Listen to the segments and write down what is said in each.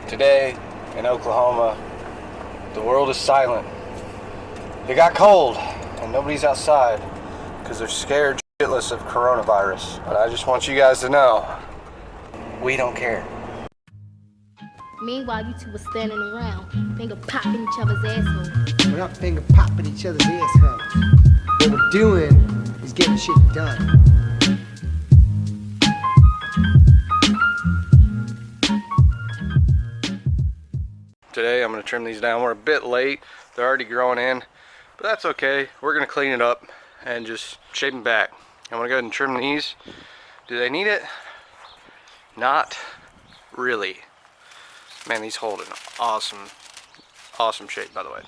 Today in Oklahoma, the world is silent. It got cold and nobody's outside because they're scared shitless of coronavirus. But I just want you guys to know, we don't care. Meanwhile, you two were standing around, finger popping each other's assholes. We're not finger popping each other's assholes. What we're doing is getting shit done. Today I'm going to trim these down. We're a bit late. They're already growing in, but that's okay. We're going to clean it up and just shape them back. I'm going to go ahead and trim these. Do they need it? Not really. Man, these hold an awesome shape, by the way.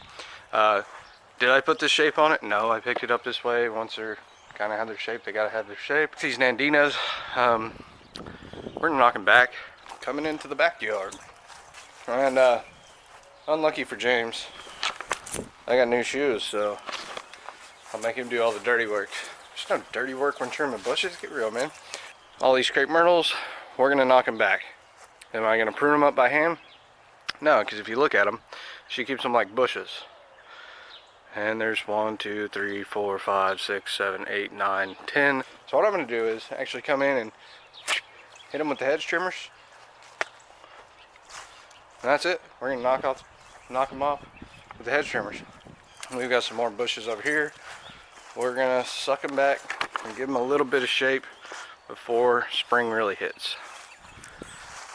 Did I put this shape on it? No, I picked it up this way. Once they're kind of have their shape, they got to have their shape. These Nandinas, we're going to knock them back. Coming into the backyard. And unlucky for James, I got new shoes, so I'll make him do all the dirty work. There's no dirty work when trimming bushes. Get real, man. All these crepe myrtles, we're going to knock them back. Am I going to prune them up by hand? No, because if you look at them, she keeps them like bushes. And there's 1, 2, 3, 4, 5, 6, 7, 8, 9, 10. So what I'm going to do is actually come in and hit them with the hedge trimmers. And that's it. We're going to knock them off with the hedge trimmers. And we've got some more bushes over here. We're going to suck them back and give them a little bit of shape before spring really hits.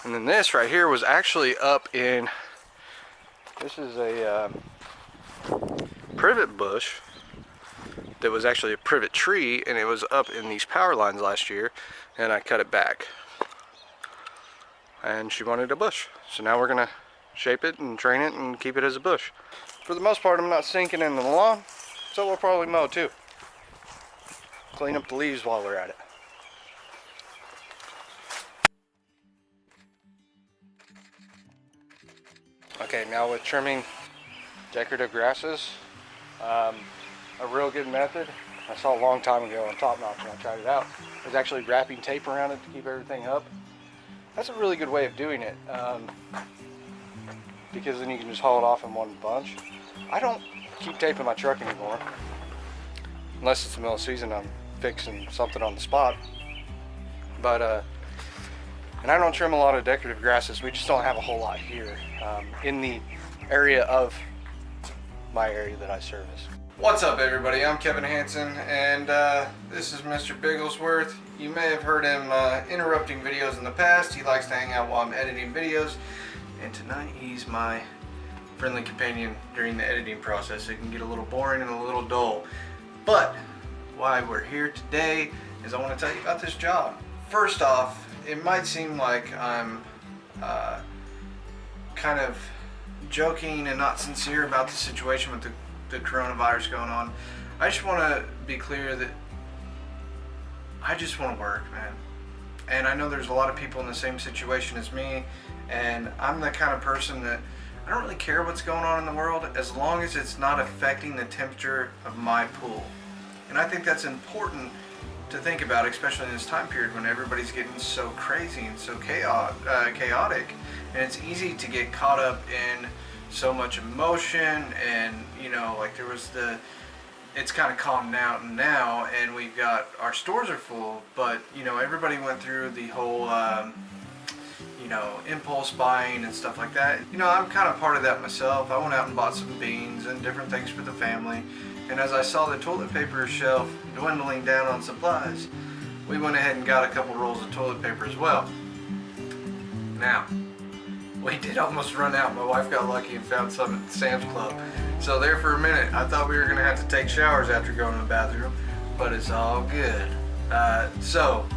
And then this right here was actually up in, this is a privet bush that was actually a privet tree, and it was up in these power lines last year, and I cut it back. And she wanted a bush. So now we're gonna shape it and train it and keep it as a bush. For the most part, I'm not sinking in the lawn, so we'll probably mow too. Clean up the leaves while we're at it. Okay, now with trimming decorative grasses, a real good method I saw a long time ago on Top Notch when I tried it out was actually wrapping tape around it to keep everything up. That's a really good way of doing it, because then you can just haul it off in one bunch. I don't keep tape in my truck anymore, unless it's the middle of the season I'm fixing something on the spot. But and I don't trim a lot of decorative grasses. We just don't have a whole lot here in the area of my area that I service. What's up, everybody? I'm Kevin Hansen, and this is Mr. Bigglesworth. You may have heard him interrupting videos in the past. He likes to hang out while I'm editing videos, and tonight he's my friendly companion during the editing process. It can get a little boring and a little dull, but why we're here today is I want to tell you about this job. First off, it might seem like I'm kind of joking and not sincere about the situation with the coronavirus going on. I just want to be clear that I just want to work, man. And I know there's a lot of people in the same situation as me, and I'm the kind of person that I don't really care what's going on in the world as long as it's not affecting the temperature of my pool. And I think that's important to think about, especially in this time period when everybody's getting so crazy and so chaotic, and it's easy to get caught up in so much emotion. And you know, like there was it's kind of calmed down now, and we've got, our stores are full, but you know, everybody went through the whole you know, impulse buying and stuff like that. You know, I'm kind of part of that myself. I went out and bought some beans and different things for the family. And as I saw the toilet paper shelf dwindling down on supplies, we went ahead and got a couple rolls of toilet paper as well. Now, we did almost run out. My wife got lucky and found some at Sam's Club. So there for a minute, I thought we were gonna have to take showers after going to the bathroom, but it's all good. So,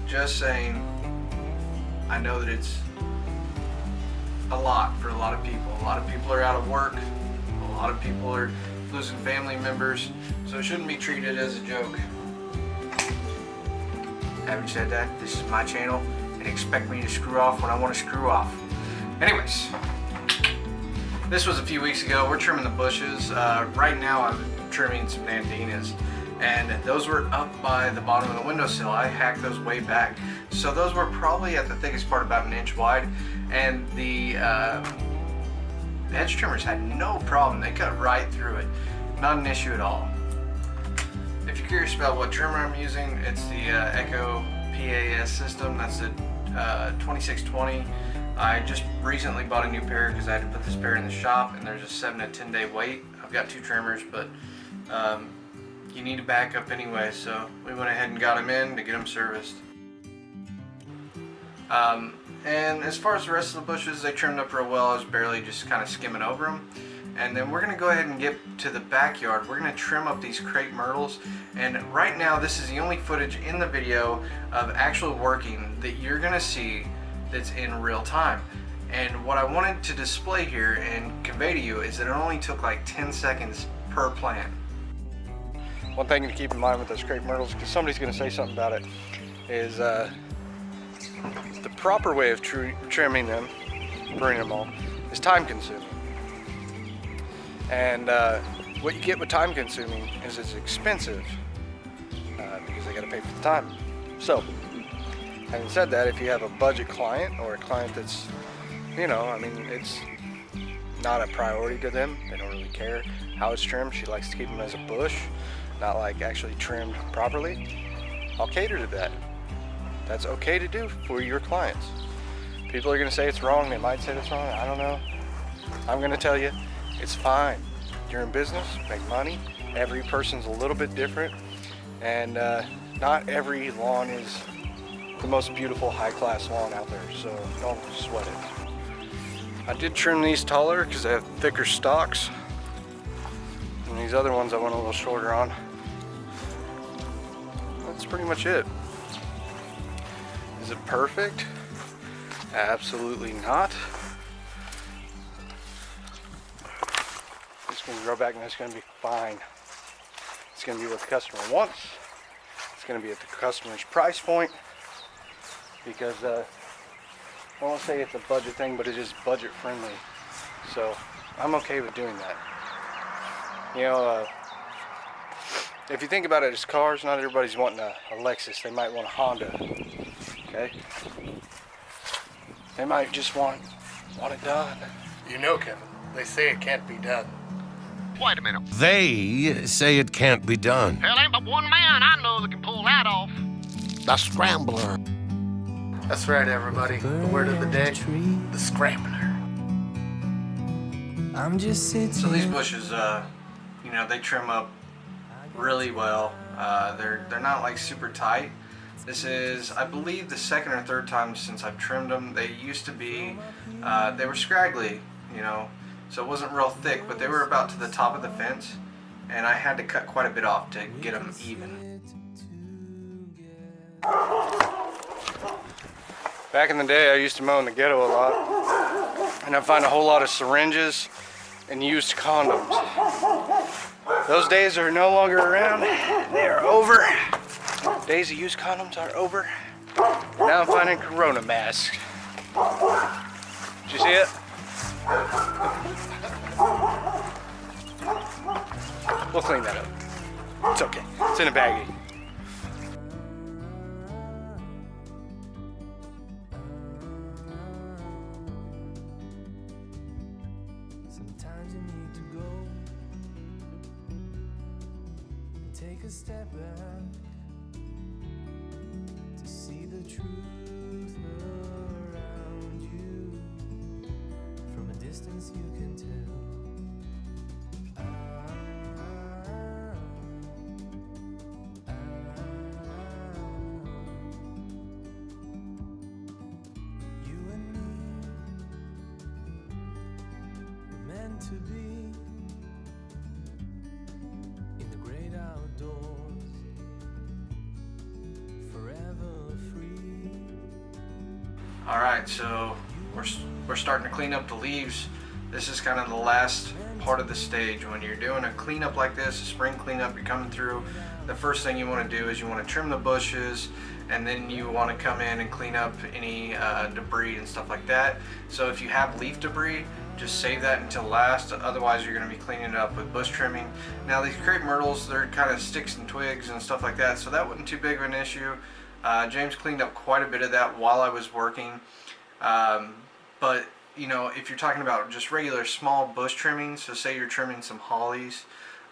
just saying, I know that it's a lot for a lot of people. A lot of people are out of work. A lot of people are losing family members, so it shouldn't be treated as a joke. Having said that, this is my channel, and expect me to screw off when I want to screw off. Anyways, this was a few weeks ago. We're trimming the bushes. Right now I'm trimming some Nandinas, and those were up by the bottom of the windowsill. I hacked those way back, so those were probably at the thickest part about 1 inch wide, and the edge trimmers had no problem. They cut right through it. Not an issue at all. If you're curious about what trimmer I'm using, it's the Echo PAS system. That's the 2620. I just recently bought a new pair because I had to put this pair in the shop, and there's a 7 to 10 day wait. I've got 2 trimmers, but you need a backup anyway, so we went ahead and got them in to get them serviced. And as far as the rest of the bushes, they trimmed up real well. I was barely just kind of skimming over them. And then we're going to go ahead and get to the backyard. We're going to trim up these crepe myrtles. And right now, this is the only footage in the video of actual working that you're going to see that's in real time. And what I wanted to display here and convey to you is that it only took like 10 seconds per plant. One thing to keep in mind with those crepe myrtles, because somebody's going to say something about it, is the proper way of trimming them, pruning them all, is time consuming. And what you get with time consuming is it's expensive because they got to pay for the time. So, having said that, if you have a budget client or a client that's, you know, I mean, it's not a priority to them, they don't really care how it's trimmed, she likes to keep them as a bush, not like actually trimmed properly, I'll cater to that. That's okay to do for your clients. People are going to say it's wrong, they might say it's wrong, I don't know. I'm going to tell you, it's fine. You're in business, make money. Every person's a little bit different, and not every lawn is the most beautiful high-class lawn out there, so don't sweat it. I did trim these taller because they have thicker stalks, and these other ones I went a little shorter on. That's pretty much it. Is it perfect? Absolutely not. It's going to grow back and it's going to be fine. It's going to be what the customer wants. It's going to be at the customer's price point, because I won't say it's a budget thing, but it's just budget friendly. So I'm okay with doing that. You know, if you think about it as cars, not everybody's wanting a Lexus. They might want a Honda. Okay? They might just want it done. You know, Kevin, they say it can't be done. Wait a minute. They say it can't be done. Hell, ain't but one man I know that can pull that off. The Scrambler. That's right, everybody. The word of the day, the Scrambler. So these bushes, you know, they trim up really well. They're not like super tight. This is, I believe, the second or third time since I've trimmed them. They used to be, they were scraggly, you know, so it wasn't real thick, but they were about to the top of the fence, and I had to cut quite a bit off to get them even. Back in the day, I used to mow in the ghetto a lot, and I'd find a whole lot of syringes and used condoms. Those days are no longer around. They are over. Days of used condoms are over. Now I'm finding Corona masks. Did you see it? We'll clean that up. It's okay. It's in a baggie. Sometimes you need to go and take a step back to see the truth around you. From a distance you can tell. You and me were meant to be in the great outdoors, forever free. All right, so we're starting to clean up the leaves. This is kind of the last part of the stage. When you're doing a cleanup like this, a spring cleanup, you're coming through, the first thing you want to do is you want to trim the bushes, and then you want to come in and clean up any debris and stuff like that. So if you have leaf debris, just save that until last, otherwise you're going to be cleaning it up with bush trimming. Now these crepe myrtles, they're kind of sticks and twigs and stuff like that, so that wasn't too big of an issue. James cleaned up quite a bit of that while I was working. But you know, if you're talking about just regular small bush trimmings, so say you're trimming some hollies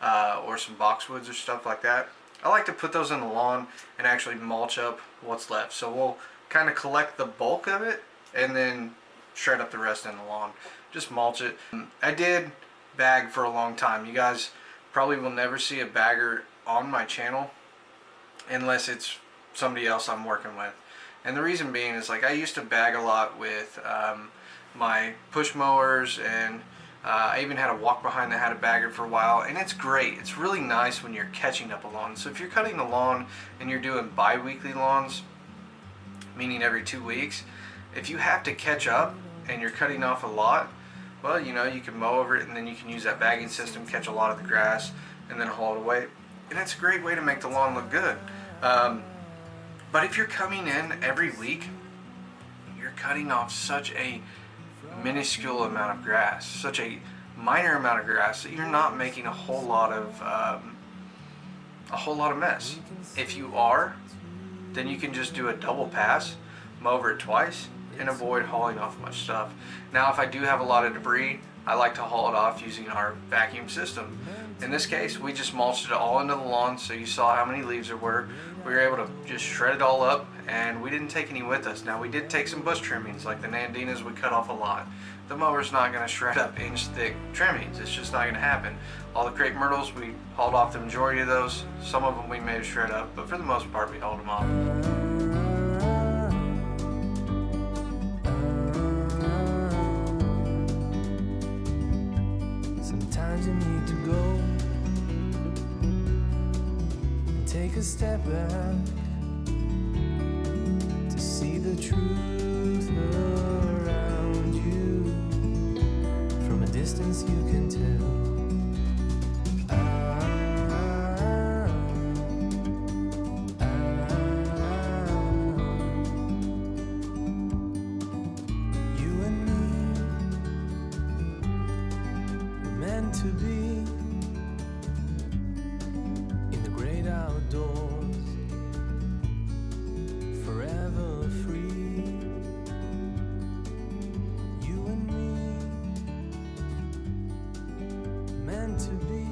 or some boxwoods or stuff like that, I like to put those in the lawn and actually mulch up what's left. So we'll kind of collect the bulk of it and then shred up the rest in the lawn. Just mulch it. I did bag for a long time. You guys probably will never see a bagger on my channel unless it's somebody else I'm working with. And the reason being is, like, I used to bag a lot with my push mowers, and I even had a walk behind that had a bagger for a while, and it's great. It's really nice when you're catching up a lawn. So if you're cutting a lawn and you're doing bi-weekly lawns, meaning every 2 weeks, if you have to catch up and you're cutting off a lot, well, you know, you can mow over it, and then you can use that bagging system, catch a lot of the grass, and then haul it away. And it's a great way to make the lawn look good. But if you're coming in every week, you're cutting off such a minuscule amount of grass, such a minor amount of grass, that you're not making a whole lot of mess. If you are, then you can just do a double pass, mow over it twice, and avoid hauling off much stuff. Now, if I do have a lot of debris, I like to haul it off using our vacuum system. In this case, we just mulched it all into the lawn, so you saw how many leaves there were. We were able to just shred it all up, and we didn't take any with us. Now, we did take some bush trimmings, like the Nandinas, we cut off a lot. The mower's not going to shred up inch-thick trimmings. It's just not going to happen. All the crepe myrtles, we hauled off the majority of those. Some of them we may have shred up, but for the most part, we hauled them off. Sometimes you need to go and take a step back to see the truth around you. From a distance you can tell. You and me were meant to be in the great outdoors, forever free. You and me meant to be.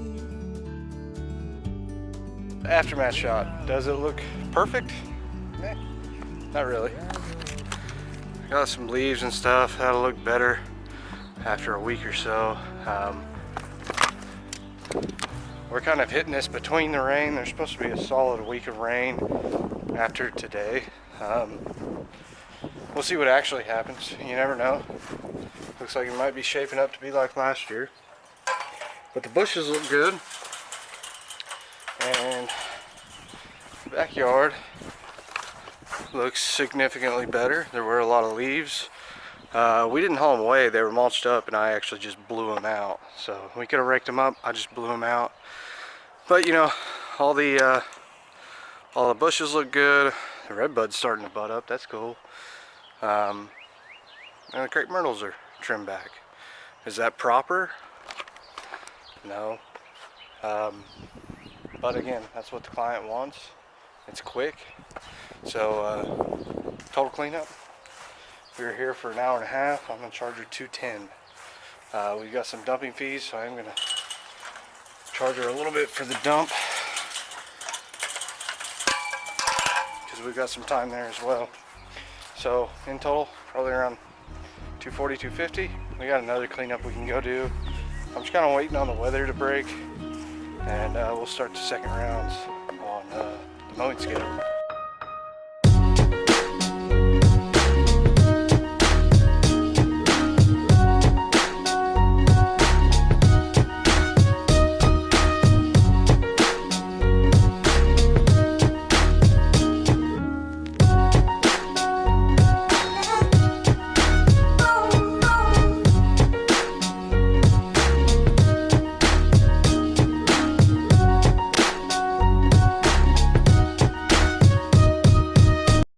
Aftermath shot. Does it look perfect? Eh, not really. Got some leaves and stuff. That'll look better after a week or so. We're kind of hitting this between the rain. There's supposed to be a solid week of rain after today. We'll see what actually happens. You never know. Looks like it might be shaping up to be like last year. But the bushes look good. And the backyard looks significantly better. There were a lot of leaves. We didn't haul them away. They were mulched up, and I actually just blew them out. So we could have raked them up. I just blew them out. But you know, all the bushes look good. The redbud's starting to bud up. That's cool. And the crepe myrtles are trimmed back. Is that proper? No. But again, that's what the client wants. It's quick. So total cleanup. We were here for an hour and a half. I'm gonna charge her $210. We got some dumping fees, so I'm gonna charge her a little bit for the dump because we've got some time there as well. So in total, probably around $240, $250. We got another cleanup we can go do. I'm just kind of waiting on the weather to break, and we'll start the second rounds on the mowing schedule.